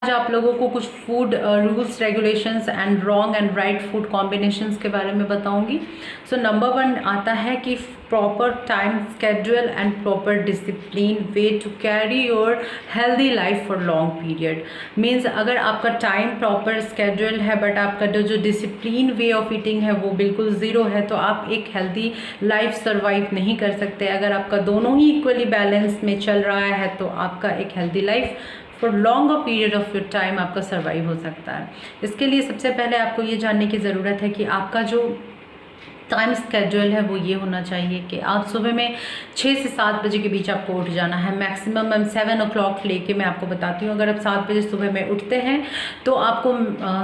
आज आप लोगों को कुछ food rules regulations and wrong and right food combinations के बारे में बताऊंगी। सो नंबर 1 आता है कि proper time schedule and proper discipline way to carry your healthy life for long period. Means अगर आपका टाइम प्रॉपर स्केड्यूल है बट आपका जो डिसिप्लिन वे ऑफ ईटिंग है वो बिल्कुल ज़ीरो है, तो आप एक हेल्दी लाइफ सर्वाइव नहीं कर सकते। अगर आपका दोनों ही इक्वली बैलेंस में चल रहा है तो आपका एक healthy life for longer period of your time आपका सर्वाइव हो सकता है। इसके लिए सबसे पहले आपको ये जानने की ज़रूरत है कि आपका जो टाइम स्केड्यूल है वो ये होना चाहिए कि आप सुबह में 6 से 7 बजे के बीच आपको उठ जाना है। मैक्सिमम मैम 7 o'clock लेके मैं आपको बताती हूँ। अगर आप 7 बजे सुबह में उठते हैं तो आपको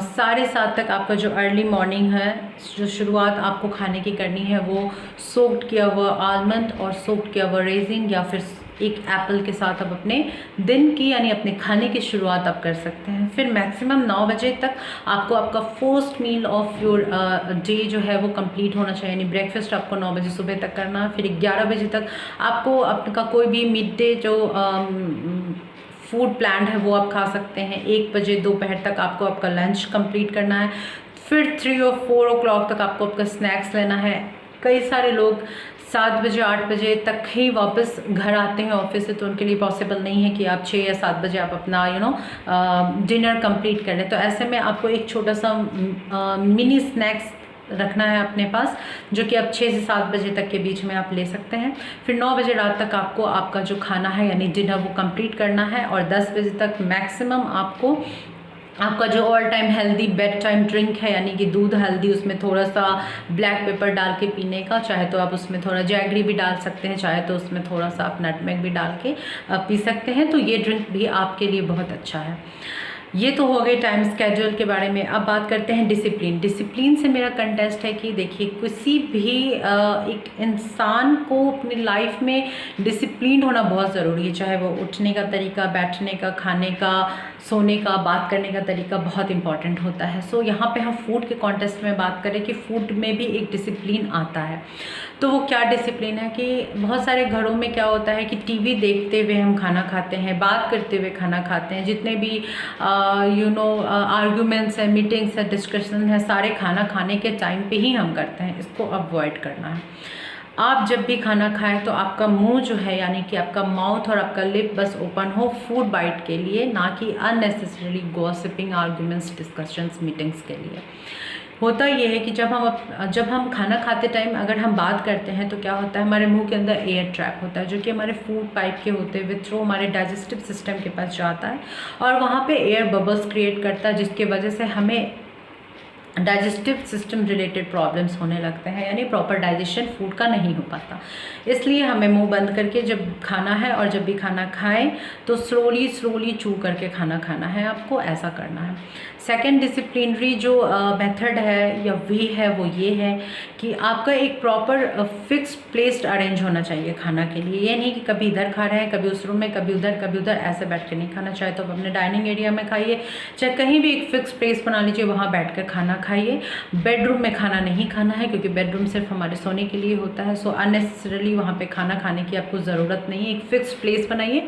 7:30 तक आपका जो अर्ली मॉर्निंग है, जो शुरुआत आपको खाने की करनी है वो सोक्ड किया हुआ आलमंड और सोक्ड किया हुआ रेजिन या फिर एक एप्पल के साथ आप अपने दिन की यानी अपने खाने की शुरुआत आप कर सकते हैं। फिर मैक्सिमम 9 बजे तक आपको आपका first meal of your day जो है वो कंप्लीट होना चाहिए, यानी ब्रेकफास्ट आपको 9 बजे सुबह तक करना है। फिर 11 बजे तक आपको आपका कोई भी मिड डे जो फूड प्लान है वो आप खा सकते हैं। 1 बजे दोपहर तक आपको आपका लंच कंप्लीट करना है। फिर 3 और 4 o'clock तक आपको आपका स्नैक्स लेना है। कई सारे लोग 7 बजे 8 बजे तक ही वापस घर आते हैं ऑफिस से, तो उनके लिए पॉसिबल नहीं है कि आप 6 या 7 बजे आप अपना डिनर कंप्लीट कर लें। तो ऐसे में आपको एक छोटा सा मिनी स्नैक्स रखना है अपने पास, जो कि आप 6 से 7 बजे तक के बीच में आप ले सकते हैं। फिर 9 बजे रात तक आपको आपका जो खाना है यानी डिनर वो कंप्लीट करना है। और 10 बजे तक मैक्सिमम आपका जो all time healthy bed time drink है यानी कि दूध हल्दी, उसमें थोड़ा सा ब्लैक पेपर डाल के पीने का, चाहे तो आप उसमें थोड़ा जैगरी भी डाल सकते हैं, चाहे तो उसमें थोड़ा सा आप नटमेग भी डाल के पी सकते हैं। तो ये ड्रिंक भी आपके लिए बहुत अच्छा है। ये तो हो गए टाइम स्केड्यूल के बारे में। अब बात करते हैं डिसिप्लिन। डिसिप्लिन से मेरा कंटेस्ट है कि देखिए, किसी भी एक इंसान को अपनी लाइफ में डिसिप्लिन होना बहुत ज़रूरी है, चाहे वो उठने का तरीका, बैठने का, खाने का, सोने का, बात करने का तरीका बहुत इंपॉर्टेंट होता है। सो यहाँ पे हम फूड के कॉन्टेस्ट में बात करें कि फूड में भी एक डिसिप्लिन आता है। तो वो क्या डिसिप्लिन है कि बहुत सारे घरों में क्या होता है कि टीवी देखते हुए हम खाना खाते हैं, बात करते हुए खाना खाते हैं। जितने भी आर्ग्यूमेंट्स है, मीटिंग्स है, डिस्कशन है, सारे खाना खाने के टाइम पे ही हम करते हैं। इसको अवॉइड करना है। आप जब भी खाना खाएं तो आपका मुंह जो है यानी कि आपका माउथ और आपका लिप बस ओपन हो फूड बाइट के लिए, ना कि unnecessarily gossiping, arguments, discussions, meetings के लिए। होता ये है कि जब हम खाना खाते टाइम अगर हम बात करते हैं तो क्या होता है, हमारे मुंह के अंदर एयर ट्रैप होता है, जो कि हमारे फूड पाइप के होते हुए थ्रू हमारे डाइजेस्टिव सिस्टम के पास जाता है और वहाँ पे एयर बबल्स क्रिएट करता है, जिसकी वजह से हमें डाइजेस्टिव सिस्टम रिलेटेड प्रॉब्लम्स होने लगते हैं, यानी प्रॉपर डाइजेशन फूड का नहीं हो पाता। इसलिए हमें मुंह बंद करके जब खाना है और जब भी खाना खाएं तो स्लोली चू करके खाना खाना है, आपको ऐसा करना है। सेकेंड डिसिप्लिनरी जो मेथड है या वे है वो ये है कि आपका एक प्रॉपर फिक्स्ड प्लेस्ड अरेंज होना चाहिए खाना के लिए। ये नहीं कि कभी इधर खा रहे हैं, कभी उस रूम में, कभी उधर, ऐसे बैठ के नहीं खाना। चाहे तो आप अपने डाइनिंग एरिया में खाइए, चाहे कहीं भी एक फिक्स प्लेस बना लीजिए, वहाँ बैठ कर खाना खाइए। बेडरूम में खाना नहीं खाना है, क्योंकि बेडरूम सिर्फ हमारे सोने के लिए होता है। सो अननेसेसरली वहाँ पे खाना खाने की आपको ज़रूरत नहीं है। एक फिक्स प्लेस बनाइए।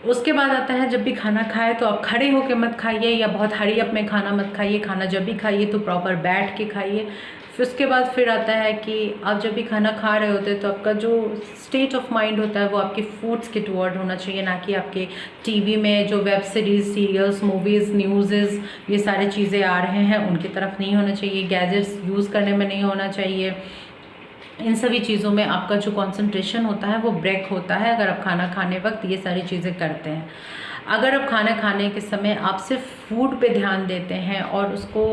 उसके बाद आता है, जब भी खाना खाए तो आप खड़े होकर मत खाइए या बहुत हरी अप में खाना मत खाइए। खाना जब भी खाइए तो प्रॉपर बैठ के खाइए। फिर उसके बाद फिर आता है कि आप जब भी खाना खा रहे होते हैं तो आपका जो स्टेट ऑफ माइंड होता है वो आपके फूड्स के टुवर्ड होना चाहिए, ना कि आपके टीवी में जो web series, serials, movies, news, ये सारी चीज़ें आ रहे हैं उनकी तरफ नहीं होना चाहिए। गैजेट्स यूज़ करने में नहीं होना चाहिए। इन सभी चीज़ों में आपका जो कंसंट्रेशन होता है वो ब्रेक होता है अगर आप खाना खाने वक्त ये सारी चीज़ें करते हैं। अगर आप खाना खाने के समय आप सिर्फ फूड पे ध्यान देते हैं और उसको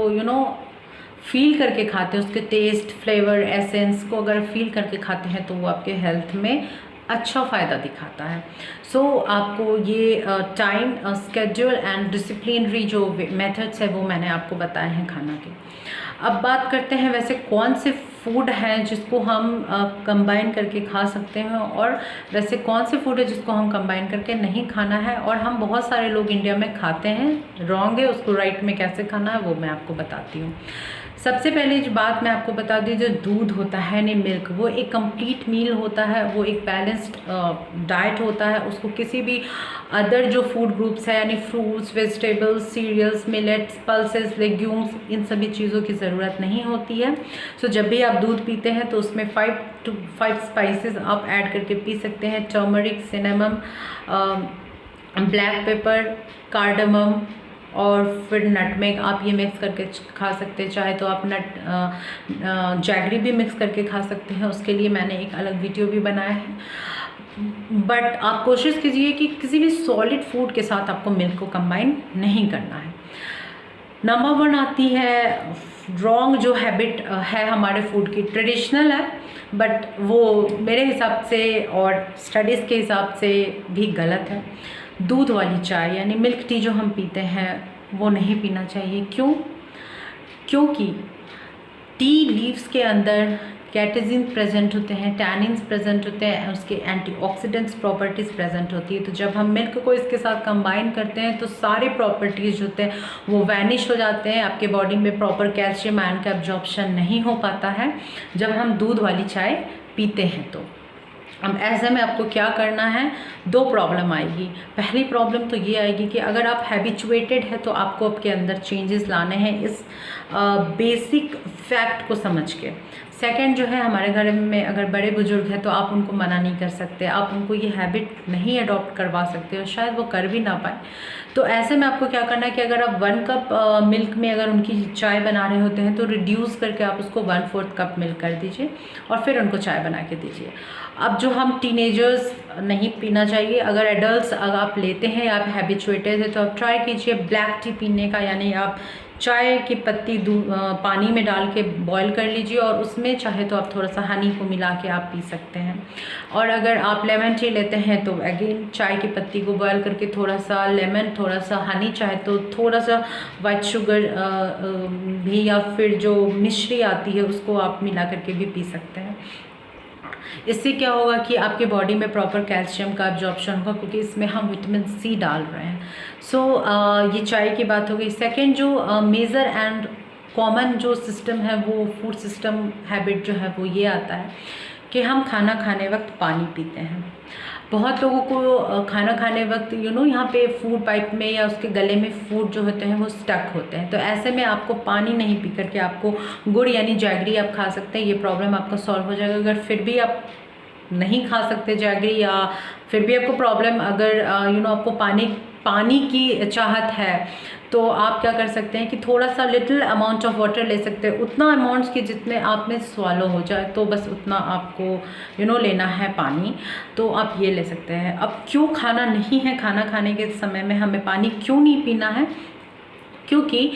फील करके खाते हैं, उसके टेस्ट, फ्लेवर, एसेंस को अगर फील करके खाते हैं तो वो आपके हेल्थ में अच्छा फ़ायदा दिखाता है। सो आपको ये टाइम स्केड्यूल एंड डिसिप्लिनरी जो मेथड्स है वो मैंने आपको बताए हैं खाना के। अब बात करते हैं वैसे कौन से फूड हैं जिसको हम कंबाइन करके खा सकते हैं और वैसे कौन से फूड है जिसको हम कंबाइन करके नहीं खाना है, और हम बहुत सारे लोग इंडिया में खाते हैं, रॉन्ग है, उसको राइट में कैसे खाना है वो मैं आपको बताती हूँ। सबसे पहले जो बात मैं आपको बता दी, जो दूध होता है यानी मिल्क, वो एक कंप्लीट मील होता है, वो एक बैलेंस्ड डाइट होता है। उसको किसी भी अदर जो फूड ग्रुप्स है यानी fruits, vegetables, cereals, millets, pulses, legumes, इन सभी चीज़ों की ज़रूरत नहीं होती है। सो जब भी आप दूध पीते हैं तो उसमें 5 स्पाइसेस आप ऐड करके पी सकते हैं। Turmeric, cinnamon, black pepper, cardamom और फिर नटमेग, आप ये मिक्स करके खा सकते हैं। चाहे तो आप जैगरी भी मिक्स करके खा सकते हैं, उसके लिए मैंने एक अलग वीडियो भी बनाया है। बट आप कोशिश कीजिए कि किसी भी सॉलिड फूड के साथ आपको मिल्क को कंबाइन नहीं करना है। नंबर 1 आती है रॉन्ग जो हैबिट है हमारे फूड की, ट्रेडिशनल है बट वो मेरे हिसाब से और स्टडीज़ के हिसाब से भी गलत है। दूध वाली चाय यानी मिल्क टी जो हम पीते हैं वो नहीं पीना चाहिए। क्यों? क्योंकि टी लीव्स के अंदर कैटेजिन प्रेजेंट होते हैं, टैनिन्स प्रेजेंट होते हैं, उसके एंटीऑक्सीडेंट्स प्रॉपर्टीज़ प्रेजेंट होती है। तो जब हम मिल्क को इसके साथ कंबाइन करते हैं तो सारे प्रॉपर्टीज़ होते हैं वो वैनिश हो जाते हैं। आपके बॉडी में प्रॉपर कैल्शियम आयन का एब्जॉर्प्शन नहीं हो पाता है जब हम दूध वाली चाय पीते हैं। तो अब ऐसे में आपको क्या करना है, 2 प्रॉब्लम आएगी। पहली प्रॉब्लम तो ये आएगी कि अगर आप हैबिचुएटेड है तो आपको आपके अंदर चेंजेस लाने हैं इस बेसिक फैक्ट को समझ के। सेकंड जो है, हमारे घर में अगर बड़े बुजुर्ग हैं तो आप उनको मना नहीं कर सकते, आप उनको ये हैबिट नहीं अडॉप्ट करवा सकते और शायद वो कर भी ना पाए। तो ऐसे में आपको क्या करना है कि अगर आप 1 कप मिल्क में अगर उनकी चाय बना रहे होते हैं तो रिड्यूस करके आप उसको 1/4 कप मिल्क कर दीजिए और फिर उनको चाय बना के दीजिए। अब जो हम टीनेजर्स नहीं पीना चाहिए, अगर एडल्ट्स अगर आप लेते हैं या आप हैबिचुएटेड है तो आप ट्राई कीजिए ब्लैक टी पीने का, यानी आप चाय की पत्ती पानी में डाल के बॉईल कर लीजिए और उसमें चाहे तो आप थोड़ा सा हनी को मिला के आप पी सकते हैं। और अगर आप लेमन टी लेते हैं तो अगेन चाय की पत्ती को बॉईल करके थोड़ा सा लेमन, थोड़ा सा हनी, चाहे तो थोड़ा सा वाइट शुगर भी या फिर जो मिश्री आती है उसको आप मिला करके भी पी सकते हैं। इससे क्या होगा कि आपके बॉडी में प्रॉपर कैल्शियम का एब्जॉर्प्शन होगा क्योंकि इसमें हम विटामिन सी डाल रहे हैं। सो ये चाय की बात हो गई। सेकेंड जो मेजर एंड कॉमन जो सिस्टम है वो फूड सिस्टम हैबिट जो है वो ये आता है कि हम खाना खाने वक्त पानी पीते हैं। बहुत लोगों को खाना खाने वक्त यहाँ पे फूड पाइप में या उसके गले में फूड जो होते हैं वो स्टक होते हैं। तो ऐसे में आपको पानी नहीं पी करके आपको गुड़ यानी जैगरी आप खा सकते हैं, ये प्रॉब्लम आपका सॉल्व हो जाएगा। अगर फिर भी आप नहीं खा सकते जैगरी या फिर भी आपको प्रॉब्लम, अगर आपको पानी की चाहत है तो आप क्या कर सकते हैं कि थोड़ा सा लिटिल अमाउंट ऑफ वाटर ले सकते हैं, उतना अमाउंट्स की जितने आप में स्वालो हो जाए, तो बस उतना आपको लेना है पानी, तो आप ये ले सकते हैं। अब क्यों खाना नहीं है, खाना खाने के समय में हमें पानी क्यों नहीं पीना है? क्योंकि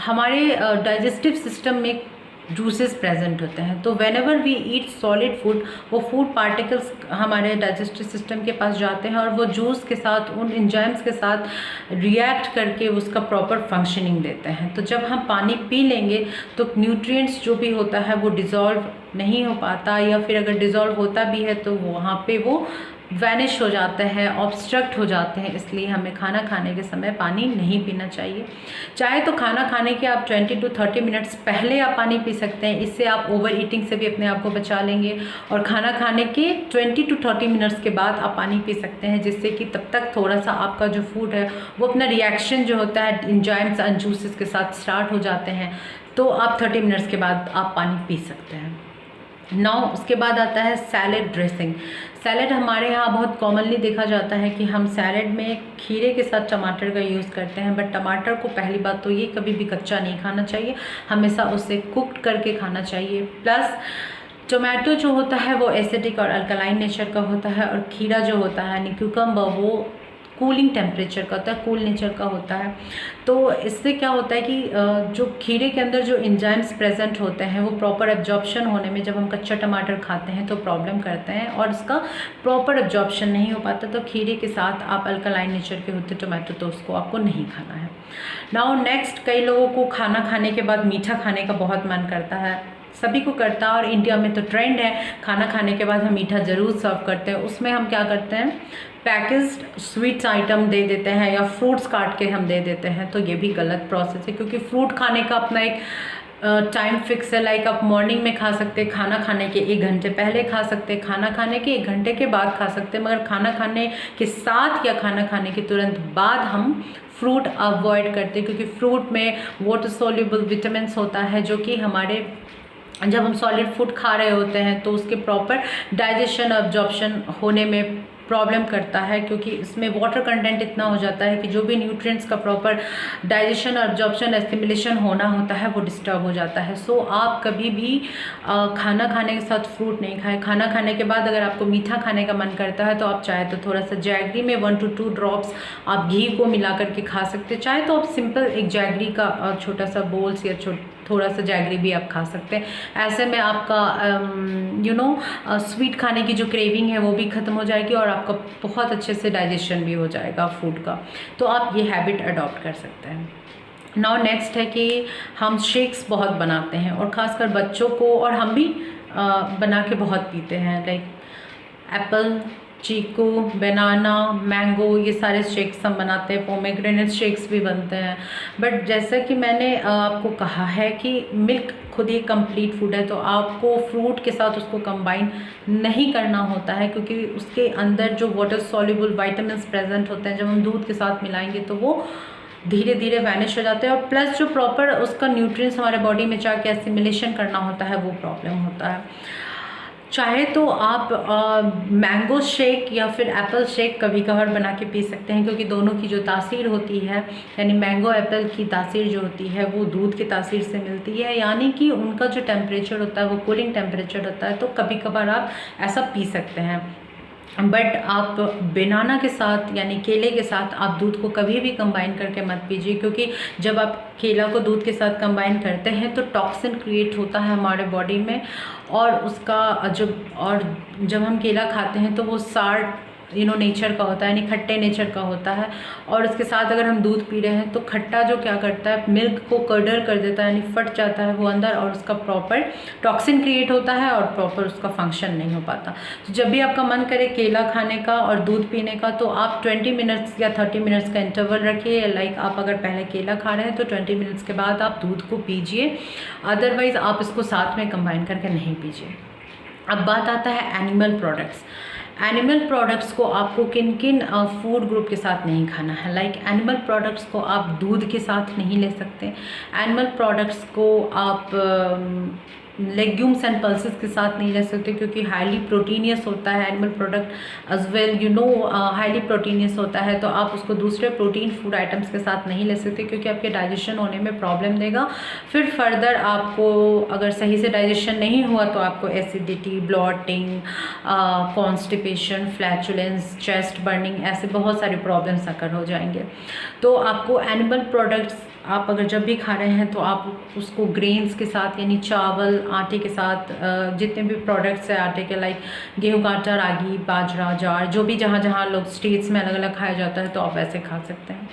हमारे डाइजेस्टिव सिस्टम में जूसेस प्रेजेंट होते हैं। तो whenever we eat solid food, वो फूड पार्टिकल्स हमारे डाइजेस्टिव सिस्टम के पास जाते हैं और वो जूस के साथ उन एंजाइम्स के साथ रिएक्ट करके उसका प्रॉपर फंक्शनिंग देते हैं। तो जब हम पानी पी लेंगे तो न्यूट्रिएंट्स जो भी होता है वो डिज़ोल्व नहीं हो पाता, या फिर अगर डिज़ोल्व होता भी है तो वहाँ पे वो वैनिश हो जाते हैं, ऑब्स्ट्रक्ट हो जाते हैं। इसलिए हमें खाना खाने के समय पानी नहीं पीना चाहिए। चाहे तो खाना खाने के आप 20 to 30 मिनट्स पहले आप पानी पी सकते हैं, इससे आप ओवर ईटिंग से भी अपने आप को बचा लेंगे। और खाना खाने के 20 to 30 मिनट्स के बाद आप पानी पी सकते हैं, जिससे कि तब तक थोड़ा सा आपका जो फूड है वो अपना रिएक्शन जो होता है एंजाइम्स एंड जूसेस के साथ स्टार्ट हो जाते हैं, तो आप 30 मिनट्स के बाद आप पानी पी सकते हैं। नाउ उसके बाद आता है सैलेड ड्रेसिंग। सैलेड हमारे यहाँ बहुत कॉमनली देखा जाता है कि हम सैलेड में खीरे के साथ टमाटर का यूज़ करते हैं, बट टमाटर को पहली बात तो ये कभी भी कच्चा नहीं खाना चाहिए, हमेशा उसे कुक्ड करके खाना चाहिए। प्लस टोमेटो जो होता है वो एसिडिक और अल्कलाइन नेचर का होता है, और खीरा जो होता है यानी क्यूकम्बर वो कूलिंग टेम्परेचर का होता है, कूल नेचर का होता है। तो इससे क्या होता है कि जो खीरे के अंदर जो एंजाइम्स प्रेजेंट होते हैं वो प्रॉपर एब्जॉर्प्शन होने में जब हम कच्चा टमाटर खाते हैं तो प्रॉब्लम करते हैं और उसका प्रॉपर एब्जॉर्प्शन नहीं हो पाता। तो खीरे के साथ आप अल्कलाइन नेचर के होते टोमेटो तो उसको आपको नहीं खाना है। नाउ नेक्स्ट, कई लोगों को खाना खाने के बाद मीठा खाने का बहुत मन करता है। सभी को करता है, और इंडिया में तो ट्रेंड है खाना खाने के बाद हम मीठा ज़रूर सर्व करते हैं। उसमें हम क्या करते हैं, पैकेज्ड स्वीट्स आइटम दे देते हैं या फ्रूट्स काट के हम दे देते हैं। तो ये भी गलत प्रोसेस है, क्योंकि फ्रूट खाने का अपना एक टाइम फिक्स है। लाइक आप मॉर्निंग में खा सकते हैं, खाना खाने के 1 घंटे पहले खा सकते हैं, खाना खाने के 1 घंटे के बाद खा सकते हैं, मगर खाना खाने के साथ या खाना खाने के तुरंत बाद हम फ्रूट अवॉइड करते हैं, क्योंकि फ्रूट में वाटर सोल्यूबल विटामिन्स होता है, जो कि हमारे जब हम सॉलिड फूड खा रहे होते हैं तो उसके प्रॉपर डाइजेशन अब्जॉर्प्शन होने में प्रॉब्लम करता है, क्योंकि इसमें वाटर कंटेंट इतना हो जाता है कि जो भी न्यूट्रिएंट्स का प्रॉपर डाइजेशन अब्जॉर्प्शन एस्टिमुलेशन होना होता है वो डिस्टर्ब हो जाता है। सो आप कभी भी खाना खाने के साथ फ्रूट नहीं खाएं। खाना खाने के बाद अगर आपको मीठा खाने का मन करता है तो आप चाहे तो थोड़ा सा जैगरी में 1 to 2 ड्रॉप्स आप घी को मिला करके खा सकते हैं। चाहे तो आप सिंपल एक जैगरी का छोटा सा बोल्स या थोड़ा सा जैगरी भी आप खा सकते हैं। ऐसे में आपका स्वीट खाने की जो क्रेविंग है वो भी ख़त्म हो जाएगी और आपका बहुत अच्छे से डाइजेशन भी हो जाएगा फूड का। तो आप ये हैबिट अडॉप्ट कर सकते हैं। नाउ नेक्स्ट है कि हम शेक्स बहुत बनाते हैं, और ख़ासकर बच्चों को, और हम भी बना के बहुत पीते हैं। लाइक एप्पल, चीकू, बनाना, मैंगो, ये सारे शेक्स हम बनाते हैं। पोमेग्रेनेट शेक्स भी बनते हैं। बट जैसा कि मैंने आपको कहा है कि मिल्क खुद ही कंप्लीट फूड है, तो आपको फ्रूट के साथ उसको कंबाइन नहीं करना होता है, क्योंकि उसके अंदर जो वाटर सॉल्युबल विटामिन्स प्रेजेंट होते हैं जब हम दूध के साथ मिलाएंगे तो वो धीरे धीरे वैनिश हो जाते हैं, और प्लस जो प्रॉपर उसका न्यूट्रिएंट्स हमारे बॉडी में जाके एसिमिलेशन करना होता है वो प्रॉब्लम होता है। चाहे तो आप मैंगो शेक या फिर एप्पल शेक कभी कभार बना के पी सकते हैं, क्योंकि दोनों की जो तासीर होती है, यानी मैंगो एप्पल की तासीर जो होती है वो दूध की तासीर से मिलती है, यानी कि उनका जो टेम्परेचर होता है वो कूलिंग टेम्परेचर होता है। तो कभी कभार आप ऐसा पी सकते हैं। बट आप बनाना के साथ यानी केले के साथ आप दूध को कभी भी कंबाइन करके मत पीजिए, क्योंकि जब आप केला को दूध के साथ कंबाइन करते हैं तो टॉक्सिन क्रिएट होता है हमारे बॉडी में, और उसका जब हम केला खाते हैं तो वो सार नेचर का होता है, यानी खट्टे नेचर का होता है, और उसके साथ अगर हम दूध पी रहे हैं तो खट्टा जो क्या करता है, मिल्क को कर्डर कर देता है, यानी फट जाता है वो अंदर, और उसका प्रॉपर टॉक्सिन क्रिएट होता है और प्रॉपर उसका फंक्शन नहीं हो पाता। तो जब भी आपका मन करे केला खाने का और दूध पीने का, तो आप 20 मिनट्स या 30 मिनट्स का इंटरवल रखिए। लाइक आप अगर पहले केला खा रहे हैं तो 20 मिनट्स के बाद आप दूध को पीजिए, अदरवाइज़ आप इसको साथ में कंबाइन करके नहीं पीजिए। अब बात आता है एनिमल प्रोडक्ट्स। एनिमल प्रोडक्ट्स को आपको किन किन फूड ग्रुप के साथ नहीं खाना है। लाइक एनिमल प्रोडक्ट्स को आप दूध के साथ नहीं ले सकते। एनिमल प्रोडक्ट्स को आप लेग्यूम्स एंड पल्सेस के साथ नहीं ले सकते, क्योंकि हाईली प्रोटीनियस होता है animal product as well highly proteinous होता है। तो आप उसको दूसरे प्रोटीन फूड आइटम्स के साथ नहीं ले सकते, क्योंकि आपके डाइजेशन होने में प्रॉब्लम देगा। फिर फर्दर आपको अगर सही से डाइजेशन नहीं हुआ तो आपको acidity, blotting, constipation, flatulence, chest burning, ऐसे बहुत सारे प्रॉब्लम्स अकर हो जाएंगे। तो आपको एनिमल प्रोडक्ट्स आप अगर जब भी खा रहे हैं तो आप उसको ग्रेन्स के साथ, यानी चावल, आटे के साथ, जितने भी प्रोडक्ट्स है आटे के, लाइक गेहूं का आटा, रागी, बाजरा, ज्वार, जो भी जहाँ जहाँ लोग स्टेट्स में अलग अलग खाया जाता है तो आप ऐसे खा सकते हैं।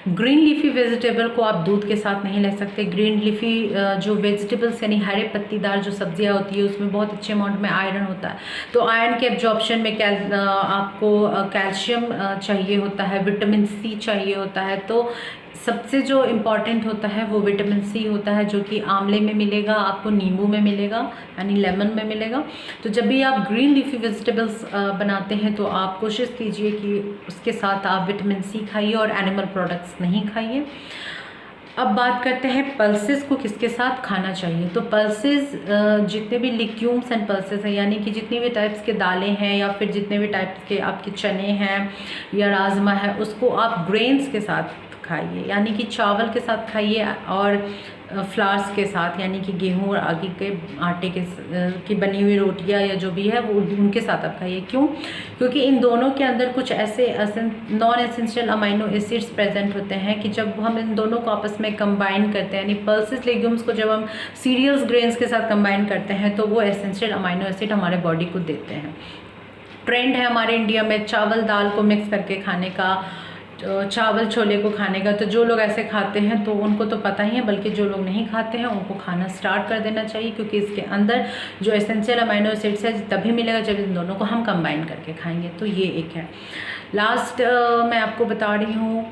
ग्रीन लीफी वेजिटेबल को आप दूध के साथ नहीं ले सकते। ग्रीन लीफी जो वेजिटेबल्स यानी हरे पत्तीदार जो सब्जियां होती है उसमें बहुत अच्छे अमाउंट में आयरन होता है, तो आयरन के एब्जॉर्प्शन में आपको कैल्शियम चाहिए होता है, विटामिन सी चाहिए होता है। तो सबसे जो इम्पॉर्टेंट होता है वो विटामिन सी होता है, जो कि आंवले में मिलेगा, आपको नींबू में मिलेगा, यानी लेमन में मिलेगा। तो जब भी आप ग्रीन लीफी वेजिटेबल्स बनाते हैं तो आप कोशिश कीजिए कि उसके साथ आप विटामिन सी खाइए और एनिमल प्रोडक्ट्स नहीं खाइए। अब बात करते हैं पल्सेस को किसके साथ खाना चाहिए। तो पल्सेस जितने भी लिक्यूम्स एंड पल्सेस हैं, यानी कि जितनी भी टाइप्स के दालें हैं या फिर जितने भी टाइप्स के आपके चने हैं या राजमा है, उसको आप ग्रेन्स के साथ खाइए, यानी कि चावल के साथ खाइए और फ्लावर्स के साथ, यानी कि गेहूं और आगे के आटे की बनी हुई रोटियां या जो भी है वो उनके साथ आप खाइए। क्यों? क्योंकि इन दोनों के अंदर कुछ ऐसे non essential amino acids present होते हैं कि जब हम इन दोनों को आपस में कंबाइन करते हैं, यानी पल्सेस लेग्यूम्स को जब हम सीरियल्स ग्रेन्स के साथ कंबाइन करते हैं तो वो एसेंशियल अमाइनो एसिड हमारे बॉडी को देते हैं। ट्रेंड है हमारे इंडिया में चावल दाल को मिक्स करके खाने का, चावल छोले को खाने का। तो जो लोग ऐसे खाते हैं तो उनको तो पता ही है, बल्कि जो लोग नहीं खाते हैं उनको खाना स्टार्ट कर देना चाहिए, क्योंकि इसके अंदर जो एसेंशियल अमाइनो एसिड्स है तभी मिलेगा जब इन दोनों को हम कंबाइन करके खाएंगे। तो ये एक है। लास्ट मैं आपको बता रही हूँ,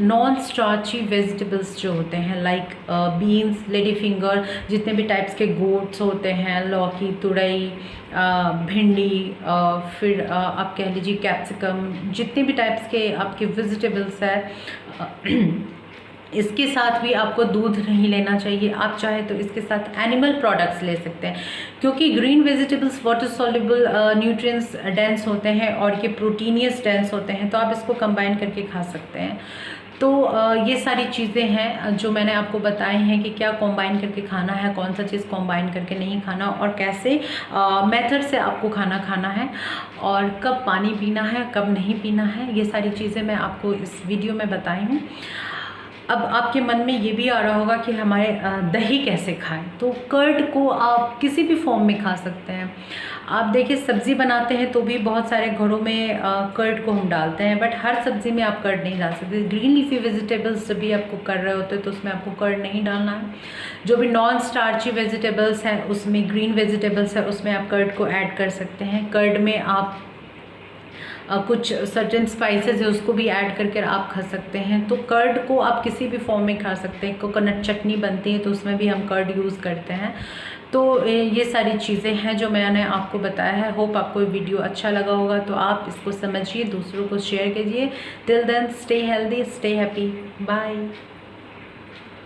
नॉन स्टार्ची वेजिटेबल्स जो होते हैं लाइक बीन्स, लेडी फिंगर, जितने भी टाइप्स के गोट्स होते हैं, लौकी, तुरई, भिंडी, फिर आप कह लीजिए कैप्सिकम, जितने भी टाइप्स के आपके वेजिटेबल्स हैं, इसके साथ भी आपको दूध नहीं लेना चाहिए। आप चाहे तो इसके साथ एनिमल प्रोडक्ट्स ले सकते हैं, क्योंकि green vegetables water soluble nutrients dense होते हैं और ये प्रोटीनियस डेंस होते हैं, तो आप इसको कंबाइन करके खा सकते हैं। तो ये सारी चीज़ें हैं जो मैंने आपको बताए हैं कि क्या कंबाइन करके खाना है, कौन सा चीज़ कंबाइन करके नहीं खाना, और कैसे मेथड से आपको खाना खाना है, और कब पानी पीना है, कब नहीं पीना है। ये सारी चीज़ें मैं आपको इस वीडियो में बताई हूँ। अब आपके मन में ये भी आ रहा होगा कि हमारे दही कैसे खाएं। तो कर्ड को आप किसी भी फॉर्म में खा सकते हैं। आप देखिए सब्ज़ी बनाते हैं तो भी बहुत सारे घरों में कर्ड को हम डालते हैं, बट हर सब्ज़ी में आप कर्ड नहीं डाल सकते। ग्रीन लीफी वेजिटेबल्स जब भी आपको कर रहे होते हैं तो उसमें आपको कर्ड नहीं डालना है। जो भी नॉन स्टार्ची वेजिटेबल्स हैं उसमें, ग्रीन वेजिटेबल्स है उसमें आप कर्ड को ऐड कर सकते हैं। कर्ड में आप कुछ सर्टेन स्पाइसेस है उसको भी ऐड करके आप खा सकते हैं। तो कर्ड को आप किसी भी फॉर्म में खा सकते हैं। कोकोनट चटनी बनती है तो उसमें भी हम कर्ड यूज़ करते हैं। तो ये सारी चीज़ें हैं जो मैंने आपको बताया है। होप आपको ये वीडियो अच्छा लगा होगा, तो आप इसको समझिए, दूसरों को शेयर कीजिए। Till then stay healthy, stay happy, bye.